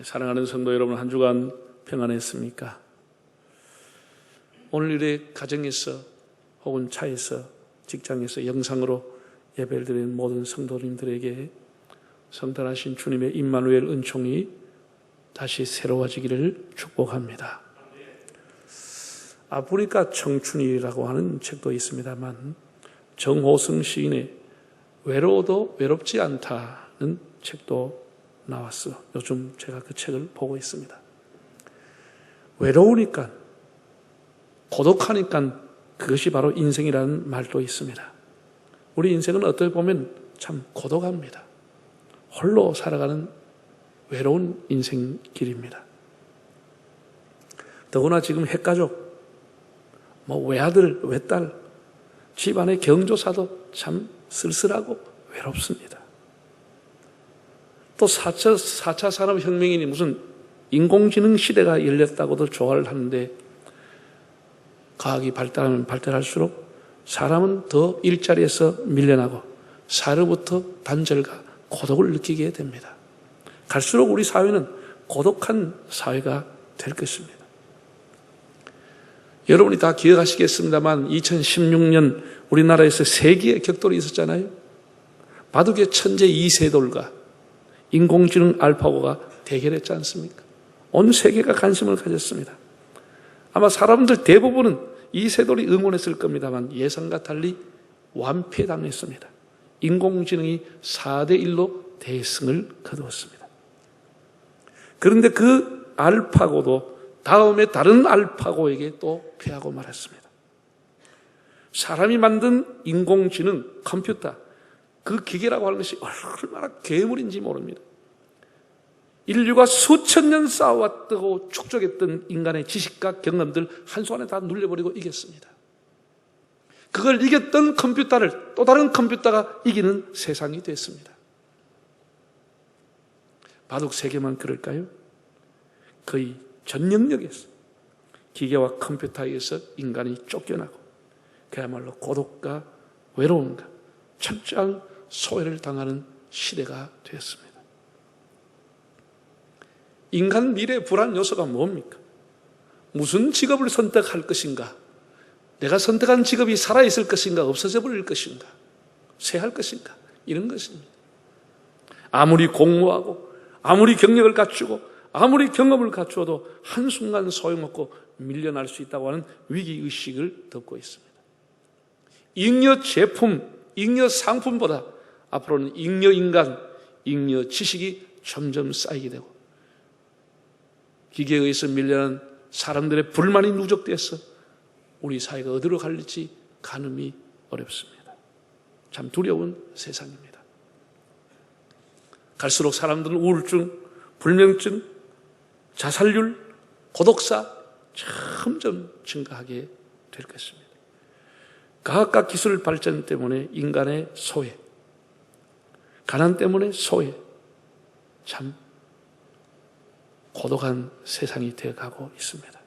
사랑하는 성도 여러분, 한 주간 평안했습니까? 오늘 일에 가정에서 혹은 차에서 직장에서 영상으로 예배를 드리는 모든 성도님들에게 성탄하신 주님의 임마누엘 은총이 다시 새로워지기를 축복합니다. 아프리카 청춘이라고 하는 책도 있습니다만 정호승 시인의 외로워도 외롭지 않다는 책도 나왔어. 요즘 제가 그 책을 보고 있습니다. 외로우니까, 고독하니까 그것이 바로 인생이라는 말도 있습니다. 우리 인생은 어떻게 보면 참 고독합니다. 홀로 살아가는 외로운 인생길입니다. 더구나 지금 핵가족, 외아들, 외딸, 집안의 경조사도 참 쓸쓸하고 외롭습니다. 또 4차 산업혁명이니 무슨 인공지능 시대가 열렸다고도 조화를 하는데 과학이 발달하면 발달할수록 사람은 더 일자리에서 밀려나고 사로부터 단절과 고독을 느끼게 됩니다. 갈수록 우리 사회는 고독한 사회가 될 것입니다. 여러분이 다 기억하시겠습니다만 2016년 우리나라에서 세기의 격돌이 있었잖아요. 바둑의 천재 이세돌과 인공지능 알파고가 대결했지 않습니까? 온 세계가 관심을 가졌습니다. 아마 사람들 대부분은 이세돌이 응원했을 겁니다만 예상과 달리 완패당했습니다. 인공지능이 4대1로 대승을 거두었습니다. 그런데 그 알파고도 다음에 다른 알파고에게 또 패하고 말았습니다. 사람이 만든 인공지능, 컴퓨터, 그 기계라고 하는 것이 얼마나 괴물인지 모릅니다. 인류가 수천 년 쌓아왔다고 축적했던 인간의 지식과 경험들 한순간에 다 눌려버리고 이겼습니다. 그걸 이겼던 컴퓨터를 또 다른 컴퓨터가 이기는 세상이 됐습니다. 바둑 세계만 그럴까요? 거의 전 영역에서 기계와 컴퓨터에서 인간이 쫓겨나고 그야말로 고독과 외로움과 철저한 소외를 당하는 시대가 되었습니다. 인간 미래의 불안 요소가 뭡니까? 무슨 직업을 선택할 것인가? 내가 선택한 직업이 살아있을 것인가? 없어져 버릴 것인가? 쇠할 것인가? 이런 것입니다. 아무리 공부하고 아무리 경력을 갖추고 아무리 경험을 갖추어도 한순간 소용없고 밀려날 수 있다고 하는 위기의식을 덮고 있습니다. 잉여 제품, 잉여 상품보다 앞으로는 잉여 인간, 잉여 지식이 점점 쌓이게 되고 기계에 의해서 밀려난 사람들의 불만이 누적돼서 우리 사회가 어디로 갈지 가늠이 어렵습니다. 참 두려운 세상입니다. 갈수록 사람들은 우울증, 불면증, 자살률, 고독사 점점 증가하게 될 것입니다. 과학과 기술 발전 때문에 인간의 소외, 가난 때문에 소외, 참 고독한 세상이 되어가고 있습니다.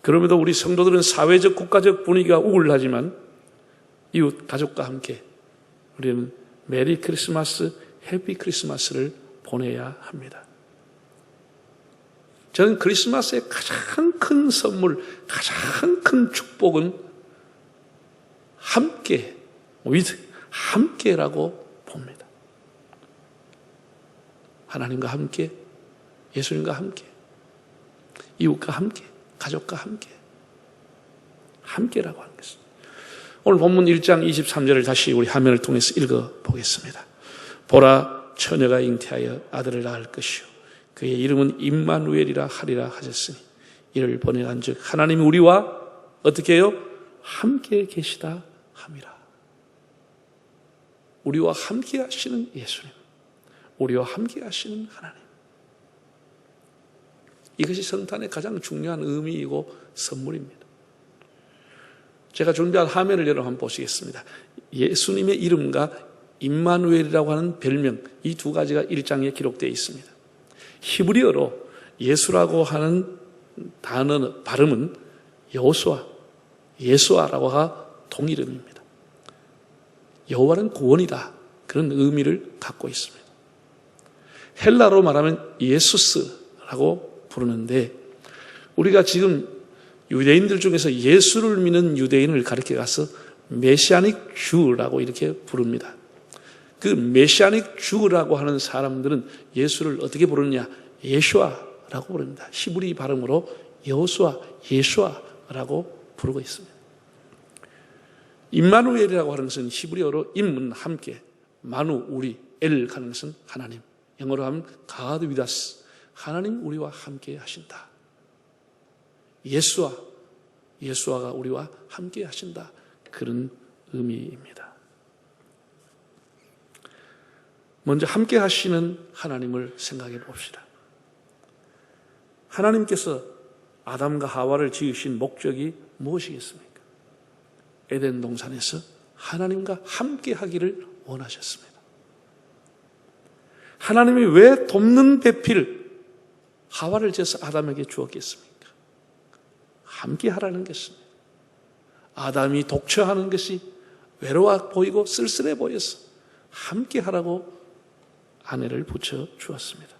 그럼에도 우리 성도들은 사회적, 국가적 분위기가 우울하지만 이웃, 가족과 함께 우리는 메리 크리스마스, 해피 크리스마스를 보내야 합니다. 저는 크리스마스의 가장 큰 선물, 가장 큰 축복은 함께, 함께라고 봅니다. 하나님과 함께, 예수님과 함께, 이웃과 함께, 가족과 함께, 함께라고 하는 것입니다. 오늘 본문 1장 23절을 다시 우리 화면을 통해서 읽어보겠습니다. 보라, 처녀가 잉태하여 아들을 낳을 것이요 그의 이름은 임마누엘이라 하리라 하셨으니 이를 번역한즉 하나님이 우리와 어떻게 해요? 함께 계시다 함이라. 우리와 함께 하시는 예수님, 우리와 함께 하시는 하나님, 이것이 성탄의 가장 중요한 의미이고 선물입니다. 제가 준비한 화면을 여러분 한번 보시겠습니다. 예수님의 이름과 임마누엘이라고 하는 별명, 이 두 가지가 1장에 기록되어 있습니다. 히브리어로 예수라고 하는 단어 발음은 여호수아, 예수아라고가 동이름입니다. 여호와는 구원이다, 그런 의미를 갖고 있습니다. 헬라로 말하면 예수스라고 부르는데, 우리가 지금 유대인들 중에서 예수를 믿는 유대인을 가르쳐 가서 메시아닉 주라고 이렇게 부릅니다. 그 메시아닉 주라고 하는 사람들은 예수를 어떻게 부르느냐? 예슈아라고 부릅니다. 히브리 발음으로 여호수아, 예슈아라고 부르고 있습니다. 임마누엘이라고 하는 것은 히브리어로 임은 함께, 마누 우리, 엘 하는 것은 하나님. 영어로 하면 God with us. 하나님 우리와 함께 하신다. 예수아가 우리와 함께 하신다. 그런 의미입니다. 먼저 함께 하시는 하나님을 생각해 봅시다. 하나님께서 아담과 하와를 지으신 목적이 무엇이겠습니까? 에덴 동산에서 하나님과 함께 하기를 원하셨습니다. 하나님이 왜 돕는 배필 하와를 지어서 아담에게 주었겠습니까? 함께 하라는 것입니다. 아담이 독처하는 것이 외로워 보이고 쓸쓸해 보여서 함께 하라고 아내를 붙여 주었습니다.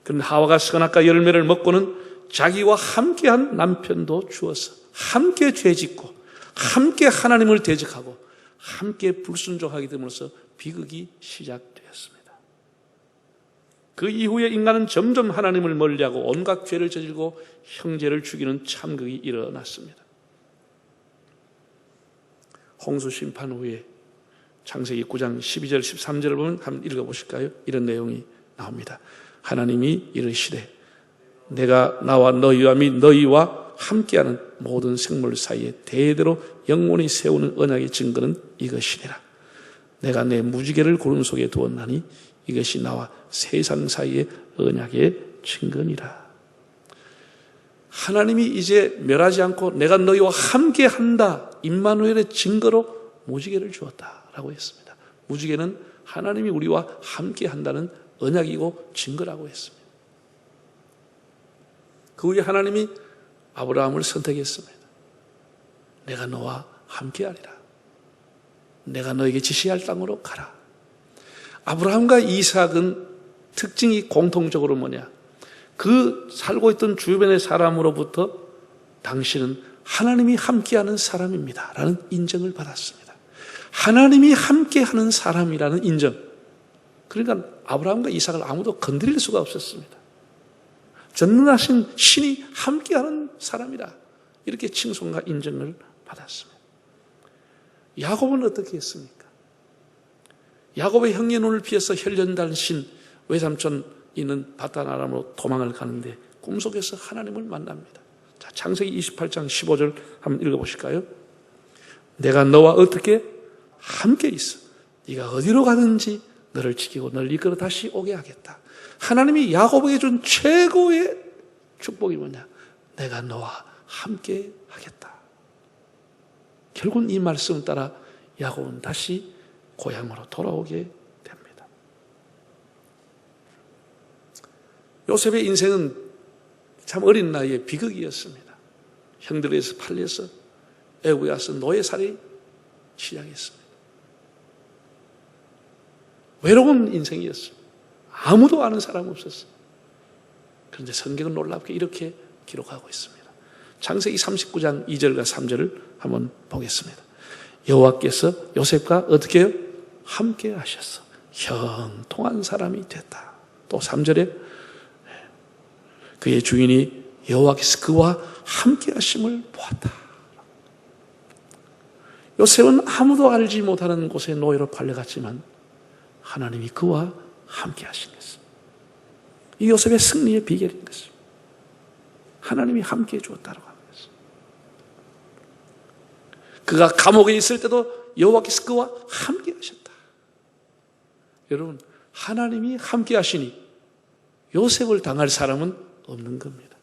그런데 하와가 선악과 열매를 먹고는 자기와 함께한 남편도 주어서 함께 죄짓고 함께 하나님을 대적하고 함께 불순종하게 됨으로써 비극이 시작되었습니다. 그 이후에 인간은 점점 하나님을 멀리하고 온갖 죄를 저지르고 형제를 죽이는 참극이 일어났습니다. 홍수 심판 후에 창세기 9장 12절 13절을 보면 한번 읽어보실까요? 이런 내용이 나옵니다. 하나님이 이르시되 내가 나와 너희와 및 너희와 함께하는 모든 생물 사이에 대대로 영원히 세우는 언약의 증거는 이것이니라. 내가 내 무지개를 구름 속에 두었나니 이것이 나와 세상 사이의 언약의 증거니라. 하나님이 이제 멸하지 않고 내가 너희와 함께한다, 임마누엘의 증거로 무지개를 주었다라고 했습니다. 무지개는 하나님이 우리와 함께한다는 언약이고 증거라고 했습니다. 그 후에 하나님이 아브라함을 선택했습니다. 내가 너와 함께하리라. 내가 너에게 지시할 땅으로 가라. 아브라함과 이삭은 특징이 공통적으로 뭐냐? 그 살고 있던 주변의 사람으로부터 당신은 하나님이 함께하는 사람입니다 라는 인정을 받았습니다. 하나님이 함께하는 사람이라는 인정. 그러니까 아브라함과 이삭을 아무도 건드릴 수가 없었습니다. 전능하신 신이 함께하는 사람이다, 이렇게 칭송과 인정을 받았습니다. 야곱은 어떻게 했습니까? 야곱의 형의 눈을 피해서 혈련단 신 외삼촌 있는 바단 아람으로 도망을 가는데 꿈속에서 하나님을 만납니다. 자, 창세기 28장 15절 한번 읽어보실까요? 내가 너와 어떻게 함께 있어. 네가 어디로 가든지 너를 지키고 너를 이끌어 다시 오게 하겠다. 하나님이 야곱에게 준 최고의 축복이 뭐냐? 내가 너와 함께 하겠다. 결국은 이 말씀 따라 야곱은 다시 고향으로 돌아오게 됩니다. 요셉의 인생은 참 어린 나이에 비극이었습니다. 형들에서 팔려서 애국에 와서 노예살이 시작했습니다. 외로운 인생이었습니다. 아무도 아는 사람 없었어요. 그런데 성경은 놀랍게 이렇게 기록하고 있습니다. 창세기 39장 2절과 3절을 한번 보겠습니다. 여호와께서 요셉과 어떻게 해요? 함께 하셨어. 형통한 사람이 됐다. 또 3절에 그의 주인이 여호와께서 그와 함께 하심을 보았다. 요셉은 아무도 알지 못하는 곳에 노예로 팔려갔지만 하나님이 그와 함께 하신 것입니다. 이 요셉의 승리의 비결인 것입니다. 하나님이 함께 해주었다고 하는 것입니다. 그가 감옥에 있을 때도 여호와께서 그와 함께 하셨다. 여러분, 하나님이 함께 하시니 요셉을 당할 사람은 없는 겁니다.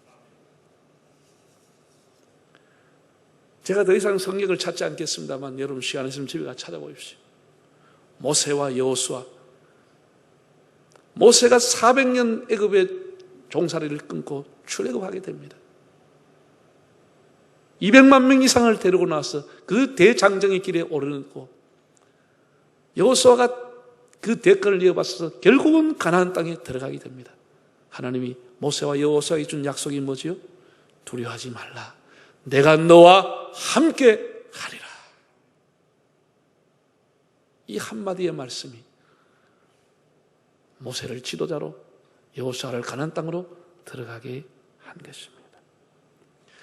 제가 더 이상 성경을 찾지 않겠습니다만 여러분 시간 있으면 집에 가서 찾아보십시오. 모세와 여호수아. 모세가 400년 애굽의 종살이를 끊고 출애굽하게 됩니다. 200만 명 이상을 데리고 나서 그 대장정의 길에 오르고 여호수아가 그 대가를 이어받아서 결국은 가나안 땅에 들어가게 됩니다. 하나님이 모세와 여호수아에게 준 약속이 뭐지요? 두려워하지 말라. 내가 너와 함께 하리라. 이 한마디의 말씀이 모세를 지도자로 여호수아를 가나안 땅으로 들어가게 한 것입니다.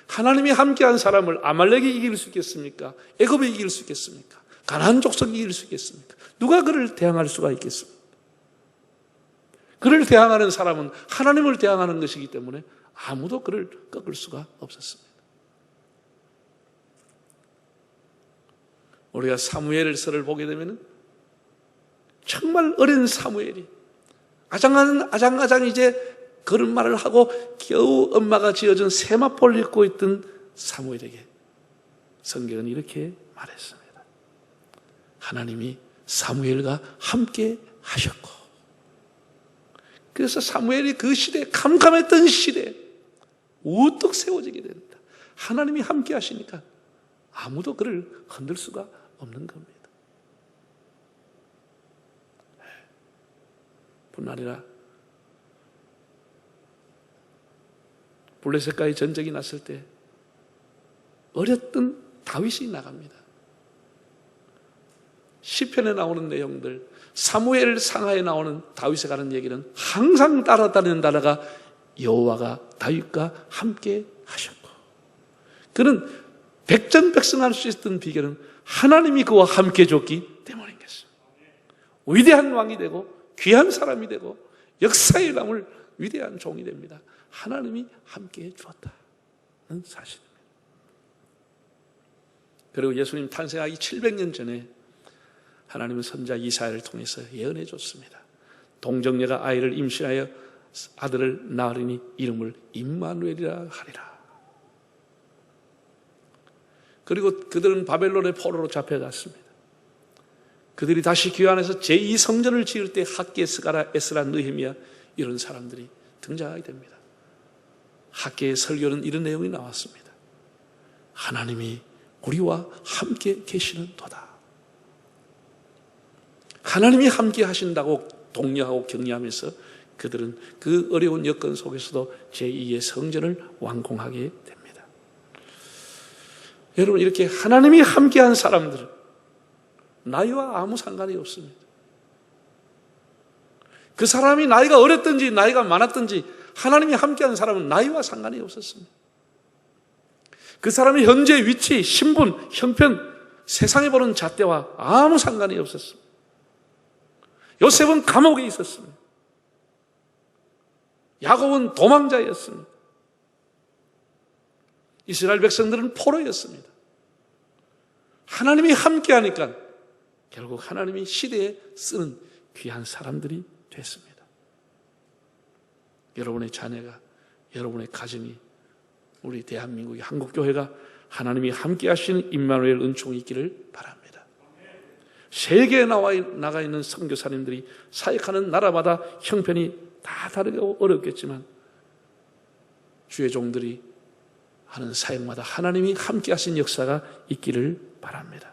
하나님이 함께한 사람을 아말렉이 이길 수 있겠습니까? 애굽이 이길 수 있겠습니까? 가나안 족속이 이길 수 있겠습니까? 누가 그를 대항할 수가 있겠습니까? 그를 대항하는 사람은 하나님을 대항하는 것이기 때문에 아무도 그를 꺾을 수가 없었습니다. 우리가 사무엘서를 보게 되면 정말 어린 사무엘이 아장아장 이제 걸음마를 하고 겨우 엄마가 지어준 세마포를 입고 있던 사무엘에게 성경은 이렇게 말했습니다. 하나님이 사무엘과 함께 하셨고, 그래서 사무엘이 그 시대에, 캄캄했던 시대에 우뚝 세워지게 됩니다. 하나님이 함께 하시니까 아무도 그를 흔들 수가 없는 겁니다. 뿐 아니라 블레셋과의 전쟁이 났을 때 어렸던 다윗이 나갑니다. 시편에 나오는 내용들, 사무엘 상하에 나오는 다윗에 가는 얘기는 항상 따라다니는 단어가 여호와가 다윗과 함께 하셨고, 그는 백전백승할 수 있었던 비결은 하나님이 그와 함께 해줬기 때문인 것입니다. 위대한 왕이 되고 귀한 사람이 되고 역사에 남을 위대한 종이 됩니다. 하나님이 함께해 주었다는 사실입니다. 그리고 예수님 탄생하기 700년 전에 하나님은 선지자 이사야를 통해서 예언해 줬습니다. 동정녀가 아이를 임신하여 아들을 낳으리니 이름을 임마누엘이라 하리라. 그리고 그들은 바벨론의 포로로 잡혀갔습니다. 그들이 다시 귀환해서 제2성전을 지을 때 학개, 스가랴, 에스라, 느헤미야 이런 사람들이 등장하게 됩니다. 학개의 설교는 이런 내용이 나왔습니다. 하나님이 우리와 함께 계시는 도다. 하나님이 함께 하신다고 독려하고 격려하면서 그들은 그 어려운 여건 속에서도 제2의 성전을 완공하게 됩니다. 여러분, 이렇게 하나님이 함께한 사람들은 나이와 아무 상관이 없습니다. 그 사람이 나이가 어렸든지 나이가 많았든지 하나님이 함께한 사람은 나이와 상관이 없었습니다. 그 사람의 현재 위치, 신분, 형편, 세상에 보는 잣대와 아무 상관이 없었습니다. 요셉은 감옥에 있었습니다. 야곱은 도망자였습니다. 이스라엘 백성들은 포로였습니다. 하나님이 함께하니까 결국 하나님이 시대에 쓰는 귀한 사람들이 됐습니다. 여러분의 자녀가, 여러분의 가정이, 우리 대한민국의 한국교회가 하나님이 함께 하시는 임마누엘 은총이 있기를 바랍니다. 세계에 나가 있는 선교사님들이 사역하는 나라마다 형편이 다 다르고 어렵겠지만 주의 종들이 하는 사역마다 하나님이 함께 하신 역사가 있기를 바랍니다.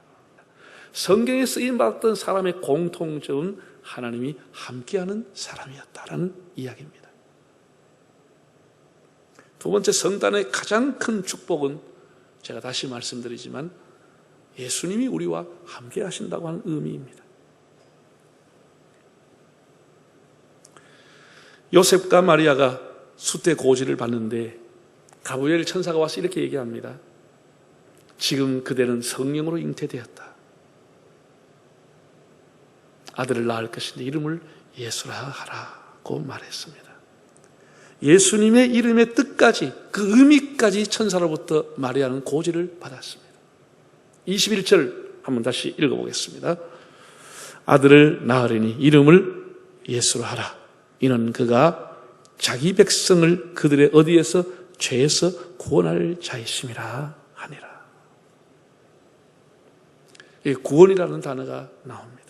성경에 쓰임받았던 사람의 공통점은 하나님이 함께하는 사람이었다라는 이야기입니다. 두 번째, 성단의 가장 큰 축복은 제가 다시 말씀드리지만 예수님이 우리와 함께 하신다고 하는 의미입니다. 요셉과 마리아가 숫대 고지를 받는데 가브리엘 천사가 와서 이렇게 얘기합니다. 지금 그대는 성령으로 잉태되었다. 아들을 낳을 것인데 이름을 예수라 하라고 말했습니다. 예수님의 이름의 뜻까지, 그 의미까지 천사로부터 마리아는 고지를 받았습니다. 21절 한번 다시 읽어보겠습니다. 아들을 낳으리니 이름을 예수로 하라. 이는 그가 자기 백성을 그들의 어디에서 죄에서 구원할 자이심이라 하니라. 이 구원이라는 단어가 나옵니다.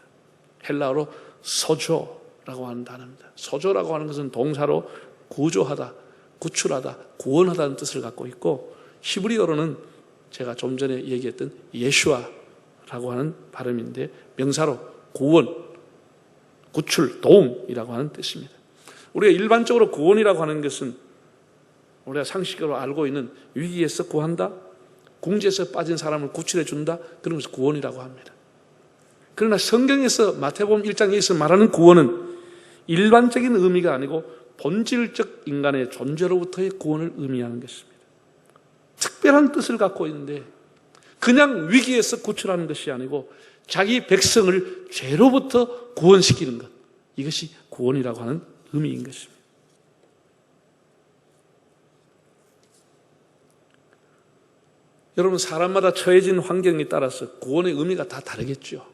헬라어로 소조라고 하는 단어입니다. 소조라고 하는 것은 동사로 구조하다, 구출하다, 구원하다는 뜻을 갖고 있고, 히브리어로는 제가 좀 전에 얘기했던 예슈아라고 하는 발음인데 명사로 구원, 구출, 도움이라고 하는 뜻입니다. 우리가 일반적으로 구원이라고 하는 것은 우리가 상식으로 알고 있는 위기에서 구한다, 궁지에서 빠진 사람을 구출해 준다, 그런 것을 구원이라고 합니다. 그러나 성경에서 마태복음 1장에서 말하는 구원은 일반적인 의미가 아니고 본질적 인간의 존재로부터의 구원을 의미하는 것입니다. 특별한 뜻을 갖고 있는데 그냥 위기에서 구출하는 것이 아니고 자기 백성을 죄로부터 구원시키는 것, 이것이 구원이라고 하는 의미인 것입니다. 여러분, 사람마다 처해진 환경에 따라서 구원의 의미가 다 다르겠죠.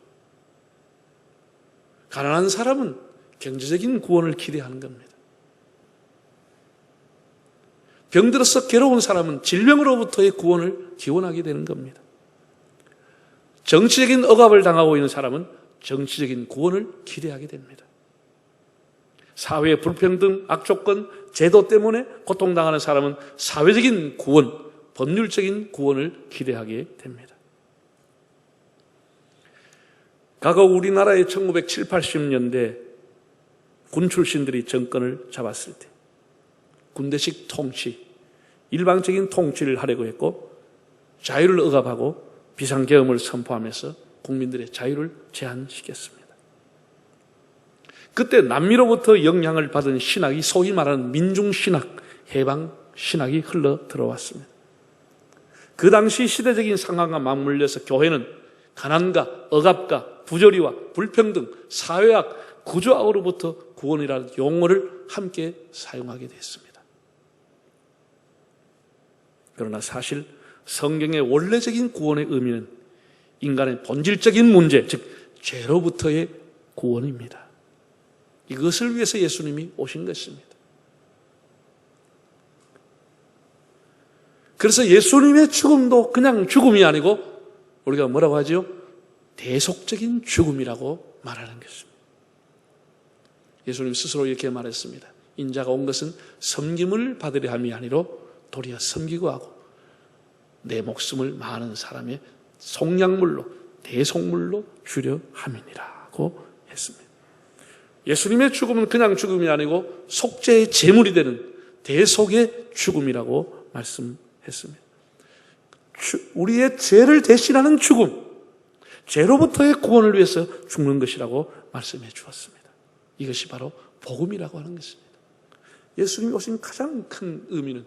가난한 사람은 경제적인 구원을 기대하는 겁니다. 병들어서 괴로운 사람은 질병으로부터의 구원을 기원하게 되는 겁니다. 정치적인 억압을 당하고 있는 사람은 정치적인 구원을 기대하게 됩니다. 사회의 불평등, 악조건, 제도 때문에 고통당하는 사람은 사회적인 구원, 법률적인 구원을 기대하게 됩니다. 과거 우리나라의 1970, 80년대 군 출신들이 정권을 잡았을 때 군대식 통치, 일방적인 통치를 하려고 했고 자유를 억압하고 비상계엄을 선포하면서 국민들의 자유를 제한시켰습니다. 그때 남미로부터 영향을 받은 신학이 소위 말하는 민중신학, 해방신학이 흘러 들어왔습니다. 그 당시 시대적인 상황과 맞물려서 교회는 가난과 억압과 부조리와 불평등, 사회학, 구조악으로부터 구원이라는 용어를 함께 사용하게 됐습니다. 그러나 사실 성경의 원래적인 구원의 의미는 인간의 본질적인 문제, 즉 죄로부터의 구원입니다. 이것을 위해서 예수님이 오신 것입니다. 그래서 예수님의 죽음도 그냥 죽음이 아니고 우리가 뭐라고 하죠? 대속적인 죽음이라고 말하는 것입니다. 예수님 스스로 이렇게 말했습니다. 인자가 온 것은 섬김을 받으려 함이 아니로 도리어 섬기고 하고 내 목숨을 많은 사람의 속량물로, 대속물로 주려 함이니라고 했습니다. 예수님의 죽음은 그냥 죽음이 아니고 속죄의 제물이 되는 대속의 죽음이라고 말씀했습니다. 우리의 죄를 대신하는 죽음, 죄로부터의 구원을 위해서 죽는 것이라고 말씀해 주었습니다. 이것이 바로 복음이라고 하는 것입니다. 예수님이 오신 가장 큰 의미는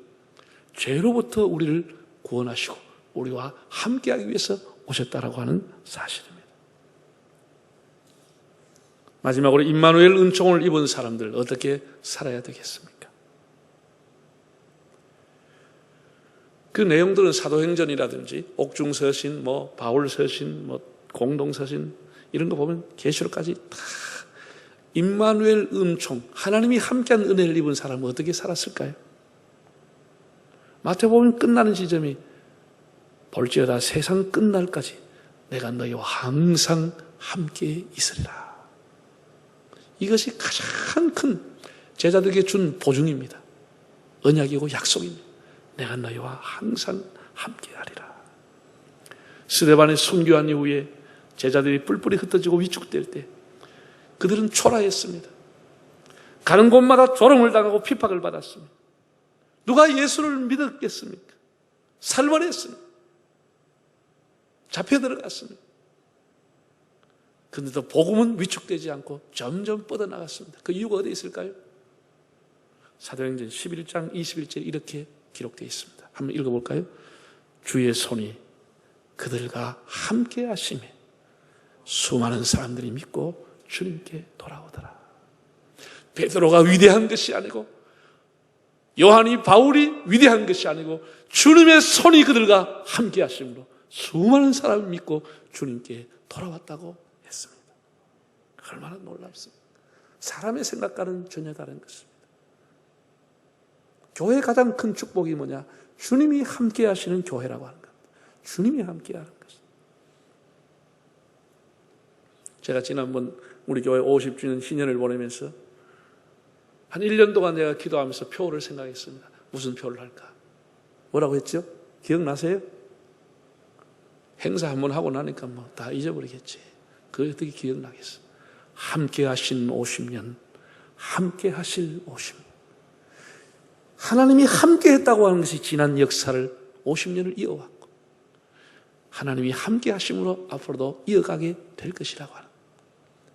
죄로부터 우리를 구원하시고 우리와 함께하기 위해서 오셨다라고 하는 사실입니다. 마지막으로 임마누엘 은총을 입은 사람들 어떻게 살아야 되겠습니까? 그 내용들은 사도행전이라든지 옥중서신, 바울서신, 공동서신 이런 거 보면 계시록까지 다 임마누엘 은총, 하나님이 함께한 은혜를 입은 사람은 어떻게 살았을까요? 마태복음 끝나는 지점이 볼지어다 세상 끝날까지 내가 너희와 항상 함께 있으리라. 이것이 가장 큰 제자들에게 준 보증입니다. 언약이고 약속입니다. 내가 너희와 항상 함께하리라. 스데반의 순교한 이후에 제자들이 뿔뿔이 흩어지고 위축될 때 그들은 초라했습니다. 가는 곳마다 조롱을 당하고 핍박을 받았습니다. 누가 예수를 믿었겠습니까? 살벌했습니다. 잡혀 들어갔습니다. 그런데도 복음은 위축되지 않고 점점 뻗어나갔습니다. 그 이유가 어디에 있을까요? 사도행전 11장 21절 이렇게 기록되어 있습니다. 한번 읽어볼까요? 주의 손이 그들과 함께 하심에 수많은 사람들이 믿고 주님께 돌아오더라. 베드로가 위대한 것이 아니고 요한이 바울이 위대한 것이 아니고 주님의 손이 그들과 함께 하심으로 수많은 사람이 믿고 주님께 돌아왔다고 했습니다. 얼마나 놀랍습니까? 사람의 생각과는 전혀 다른 것입니다. 교회의 가장 큰 축복이 뭐냐? 주님이 함께 하시는 교회라고 하는 겁니다. 주님이 함께 하는 것입니다. 제가 지난번 우리 교회 50주년 신년을 보내면서 한 1년 동안 제가 기도하면서 표를 생각했습니다. 무슨 표를 할까? 뭐라고 했죠? 기억나세요? 행사 한번 하고 나니까 다 잊어버리겠지. 그게 어떻게 기억나겠어? 함께 하신 50년, 함께 하실 50년. 하나님이 함께 했다고 하는 것이 지난 역사를 50년을 이어왔고, 하나님이 함께 하심으로 앞으로도 이어가게 될 것이라고 하는,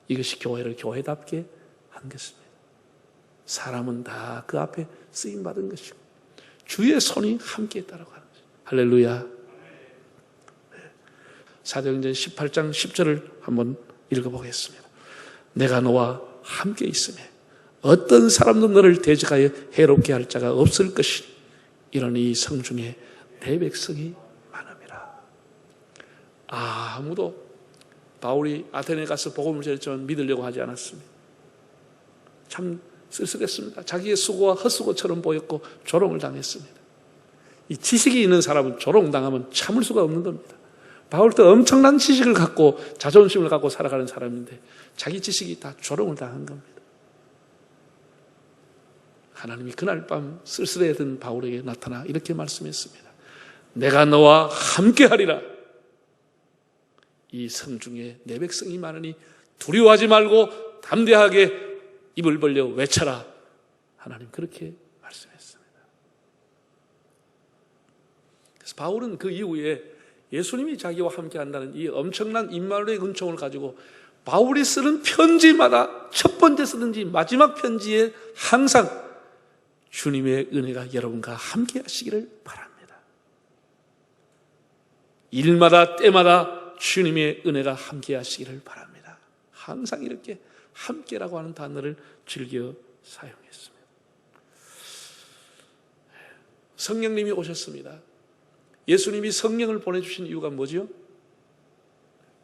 이것이 교회를 교회답게 한 것입니다. 사람은 다 그 앞에 쓰임받은 것이고 주의 손이 함께 했다고 하는 것입니다. 할렐루야. 사도행전 18장 10절을 한번 읽어보겠습니다. 내가 너와 함께 있으며 어떤 사람도 너를 대적하여 해롭게 할 자가 없을 것이니 이러니 이 성중에 내 백성이 많음이라. 아무도 바울이 아테네에 가서 복음을 전했지만 믿으려고 하지 않았습니다. 참 쓸쓸했습니다. 자기의 수고와 헛수고처럼 보였고 조롱을 당했습니다. 이 지식이 있는 사람은 조롱당하면 참을 수가 없는 겁니다. 바울도 엄청난 지식을 갖고 자존심을 갖고 살아가는 사람인데 자기 지식이 다 조롱을 당한 겁니다. 하나님이 그날 밤 쓸쓸해하던 바울에게 나타나 이렇게 말씀했습니다. 내가 너와 함께하리라. 이 성중에 내 백성이 많으니 두려워하지 말고 담대하게 입을 벌려 외쳐라. 하나님 그렇게 말씀했습니다. 그래서 바울은 그 이후에 예수님이 자기와 함께 한다는 이 엄청난 임마누엘의 은총을 가지고 바울이 쓰는 편지마다 첫 번째 쓰든지 마지막 편지에 항상 주님의 은혜가 여러분과 함께 하시기를 바랍니다. 일마다 때마다 주님의 은혜가 함께 하시기를 바랍니다. 항상 이렇게 함께라고 하는 단어를 즐겨 사용했습니다. 성령님이 오셨습니다. 예수님이 성령을 보내주신 이유가 뭐죠?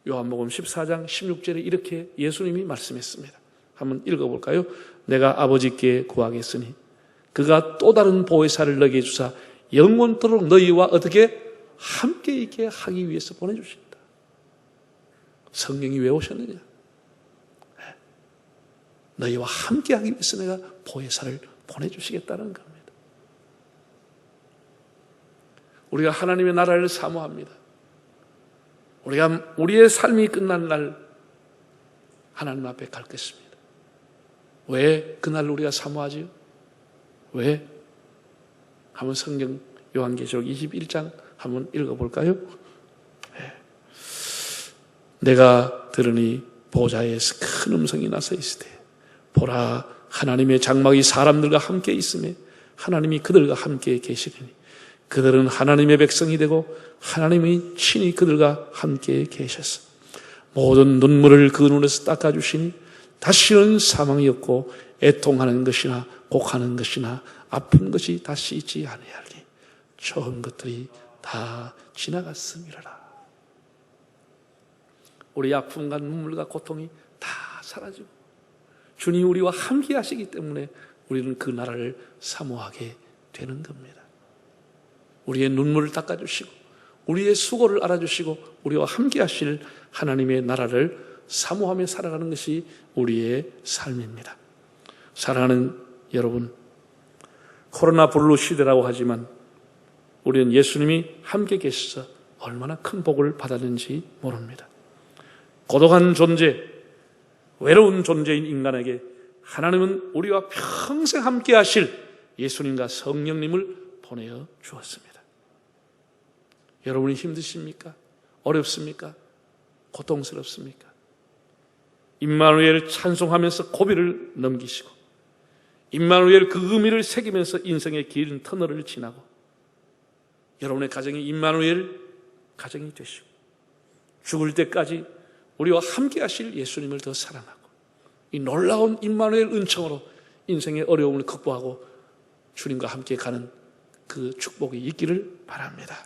요한복음 14장 16절에 이렇게 예수님이 말씀했습니다. 한번 읽어볼까요? 내가 아버지께 구하겠으니 그가 또 다른 보혜사를 너희에게 주사 영원토록 너희와 어떻게 함께 있게 하기 위해서 보내주신다. 성령이 왜 오셨느냐? 너희와 함께 하기 위해서 내가 보혜사를 보내주시겠다는 겁니다. 우리가 하나님의 나라를 사모합니다. 우리가 우리의 삶이 끝난 날 하나님 앞에 갈 것입니다. 왜 그날 우리가 사모하지요? 왜? 한번 성경 요한계시록 21장 한번 읽어볼까요? 네. 내가 들으니 보좌에서 큰 음성이 나서 있으되 보라 하나님의 장막이 사람들과 함께 있으며 하나님이 그들과 함께 계시리니 그들은 하나님의 백성이 되고 하나님이 친히 그들과 함께 계셔서 모든 눈물을 그 눈에서 닦아주시니 다시는 사망이 없고 애통하는 것이나 곡하는 것이나 아픈 것이 다시 있지 아니하리니 좋은 것들이 다 지나갔음이라라. 우리 아픔과 눈물과 고통이 다 사라지고 주님이 우리와 함께 하시기 때문에 우리는 그 나라를 사모하게 되는 겁니다. 우리의 눈물을 닦아주시고 우리의 수고를 알아주시고 우리와 함께 하실 하나님의 나라를 사모하며 살아가는 것이 우리의 삶입니다. 사랑하는 여러분, 코로나 블루 시대라고 하지만 우리는 예수님이 함께 계셔서 얼마나 큰 복을 받았는지 모릅니다. 고독한 존재, 외로운 존재인 인간에게 하나님은 우리와 평생 함께 하실 예수님과 성령님을 보내어 주었습니다. 여러분이 힘드십니까? 어렵습니까? 고통스럽습니까? 임마누엘 찬송하면서 고비를 넘기시고 임마누엘 그 의미를 새기면서 인생의 긴 터널을 지나고 여러분의 가정이 임마누엘 가정이 되시고 죽을 때까지 우리와 함께 하실 예수님을 더 사랑하고 이 놀라운 임마누엘 은총으로 인생의 어려움을 극복하고 주님과 함께 가는 그 축복이 있기를 바랍니다.